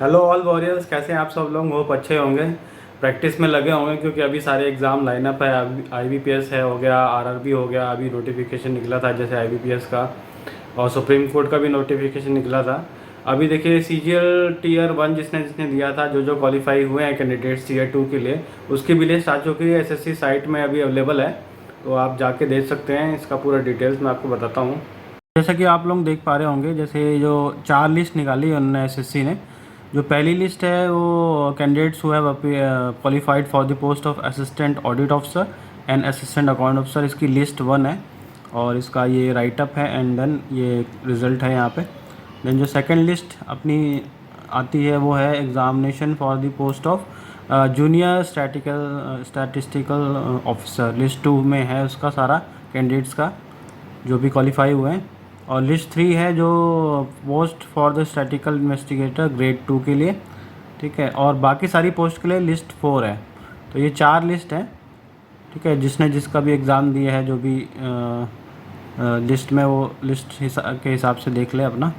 Hello all warriors, कैसे हैं आप सब लोग। होप अच्छे होंगे, प्रैक्टिस में लगे होंगे क्योंकि अभी सारे एग्ज़ाम लाइनअप है। आईबीपीएस है, हो गया आरआरबी हो गया, अभी नोटिफिकेशन निकला था जैसे आईबीपीएस का, और सुप्रीम कोर्ट का भी नोटिफिकेशन निकला था। अभी देखिए सीजीएल टीयर 1 जिसने जिसने दिया था, जो जो क्वालिफाई हुए हैं कैंडिडेट्स टीयर 2 के लिए, उसकी भी लिस्ट आ चुकी है। एसएससी साइट में अभी अवेलेबल है, तो आप जाके देख सकते हैं। इसका पूरा डिटेल्स मैं आपको बताता हूँ। जैसा कि आप लोग देख पा रहे होंगे, जैसे जो 4 लिस्ट निकाली है उन्होंने एसएससी ने। जो पहली लिस्ट है वो candidates who have qualified for the post of assistant audit officer and assistant account officer, इसकी लिस्ट 1 है और इसका ये राइटअप है एंड देन ये रिज़ल्ट है यहाँ पे। देन जो सेकंड लिस्ट अपनी आती है वो है examination for the post of junior statistical officer. List 2 में है उसका सारा कैंडिडेट्स का जो भी क्वालिफाई हुए हैं। और लिस्ट 3 है जो post for the statistical investigator grade 2 के लिए, ठीक है। और बाकी सारी पोस्ट के लिए लिस्ट 4 है। तो ये 4 लिस्ट है, ठीक है। जिसने जिसका भी एग्ज़ाम दिया है, जो भी लिस्ट में, वो लिस्ट के हिसाब से देख ले अपना।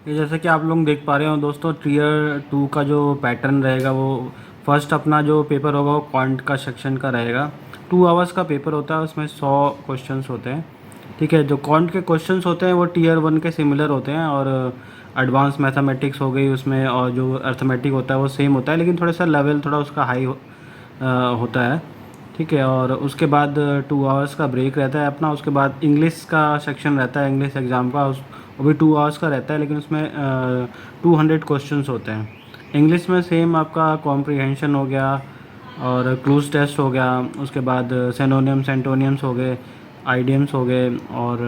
ये जैसे कि आप लोग देख पा रहे हो दोस्तों, टीयर 2 का जो पैटर्न रहेगा वो फर्स्ट अपना जो पेपर होगा वो क्वांट का सेक्शन का रहेगा। 2 आवर्स का पेपर होता है, उसमें 100 क्वेश्चंस होते हैं, ठीक है। जो क्वांट के क्वेश्चंस होते हैं वो टीयर 1 के सिमिलर होते हैं, और एडवांस मैथमेटिक्स हो गई उसमें, और जो अर्थमेटिक होता है वो सेम होता है, लेकिन थोड़ा सा लेवल थोड़ा उसका हाई होता है, ठीक है। और उसके बाद 2 आवर्स का ब्रेक रहता है अपना। उसके बाद इंग्लिश का सेक्शन रहता है, इंग्लिश एग्ज़ाम का, वो भी 2 आवर्स का रहता है, लेकिन उसमें 200 क्वेश्चंस होते हैं। इंग्लिश में सेम आपका कॉम्प्रिहेंशन हो गया और क्लूज टेस्ट हो गया, उसके बाद सिनोनिम्स एंटोनियम्स हो गए, आइडियम्स हो गए, और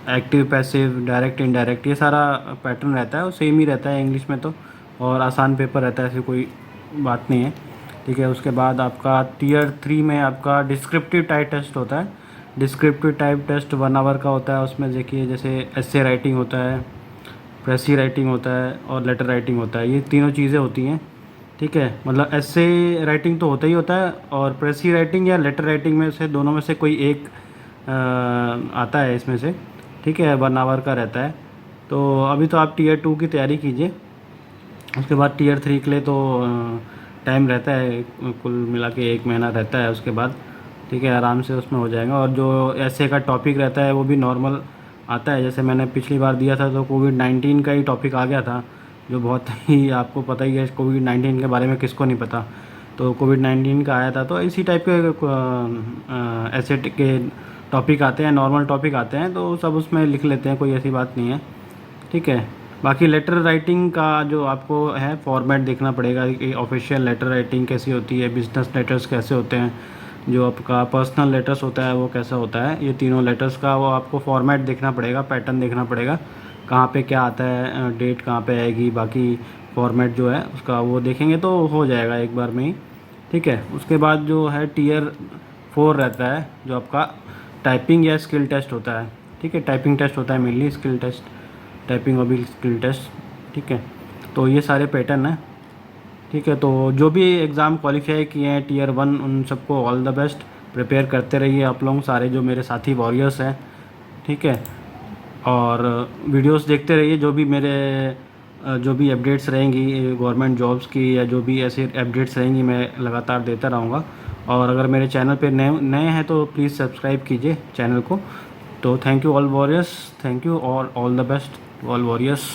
एक्टिव पैसिव डायरेक्ट इनडायरेक्ट, ये सारा पैटर्न रहता है, वो सेम ही रहता है इंग्लिश में तो। और आसान पेपर रहता है, ऐसी कोई बात नहीं है, ठीक है। उसके बाद आपका टीयर 3 में आपका डिस्क्रिप्टिव टाइप टेस्ट होता है। डिस्क्रिप्टिव टाइप टेस्ट 1 आवर का होता है। उसमें देखिए जैसे एसे राइटिंग होता है, प्रेसी राइटिंग होता है और लेटर राइटिंग होता है, ये तीनों चीज़ें होती हैं, ठीक है। मतलब एसे राइटिंग तो होता ही होता है, और प्रेसी राइटिंग या लेटर राइटिंग में से दोनों में से कोई एक आता है इसमें से, ठीक है। 1 आवर का रहता है। तो अभी तो आप टीयर 2 की तैयारी कीजिए। उसके बाद टीयर 3 के लिए तो टाइम रहता है, कुल मिला के 1 महीना रहता है उसके बाद, ठीक है। आराम से उसमें हो जाएगा। और जो ऐसे का टॉपिक रहता है वो भी नॉर्मल आता है। जैसे मैंने पिछली बार दिया था तो कोविड-19 का ही टॉपिक आ गया था, जो बहुत ही आपको पता ही है, कोविड-19 के बारे में किसको नहीं पता। तो कोविड-19 का आया था, तो इसी टाइप के ऐसे के टॉपिक आते हैं, नॉर्मल टॉपिक आते हैं, तो सब उसमें लिख लेते हैं, कोई ऐसी बात नहीं है, ठीक है। बाकी लेटर राइटिंग का जो आपको है फॉर्मेट देखना पड़ेगा कि ऑफिशियल लेटर राइटिंग कैसी होती है, बिजनेस लेटर्स कैसे होते हैं, जो आपका पर्सनल लेटर्स होता है वो कैसा होता है। ये तीनों लेटर्स का वो आपको फॉर्मेट देखना पड़ेगा, पैटर्न देखना पड़ेगा, कहाँ पे क्या आता है, डेट कहाँ पे आएगी, बाकी फॉर्मेट जो है उसका वो देखेंगे तो हो जाएगा एक बार में ही, ठीक है। उसके बाद जो है टीयर 4 रहता है, जो आपका टाइपिंग या स्किल टेस्ट होता है, ठीक है। टाइपिंग टेस्ट होता है मेनली, स्किल टेस्ट, टाइपिंग और भी स्किल टेस्ट, ठीक है। तो ये सारे पैटर्न हैं, ठीक है। तो जो भी एग्ज़ाम क्वालिफाई किए हैं टीयर 1, उन सबको ऑल द बेस्ट। प्रिपेयर करते रहिए आप लोग सारे, जो मेरे साथी वॉरियर्स हैं, ठीक है। और वीडियोस देखते रहिए, जो भी मेरे जो भी अपडेट्स रहेंगी गवर्नमेंट जॉब्स की, या जो भी ऐसे अपडेट्स रहेंगी, मैं लगातार देता रहूँगा। और अगर मेरे चैनल पे नए नए हैं तो प्लीज़ सब्सक्राइब कीजिए चैनल को। तो thank you all warriors, thank you और all the best all warriors.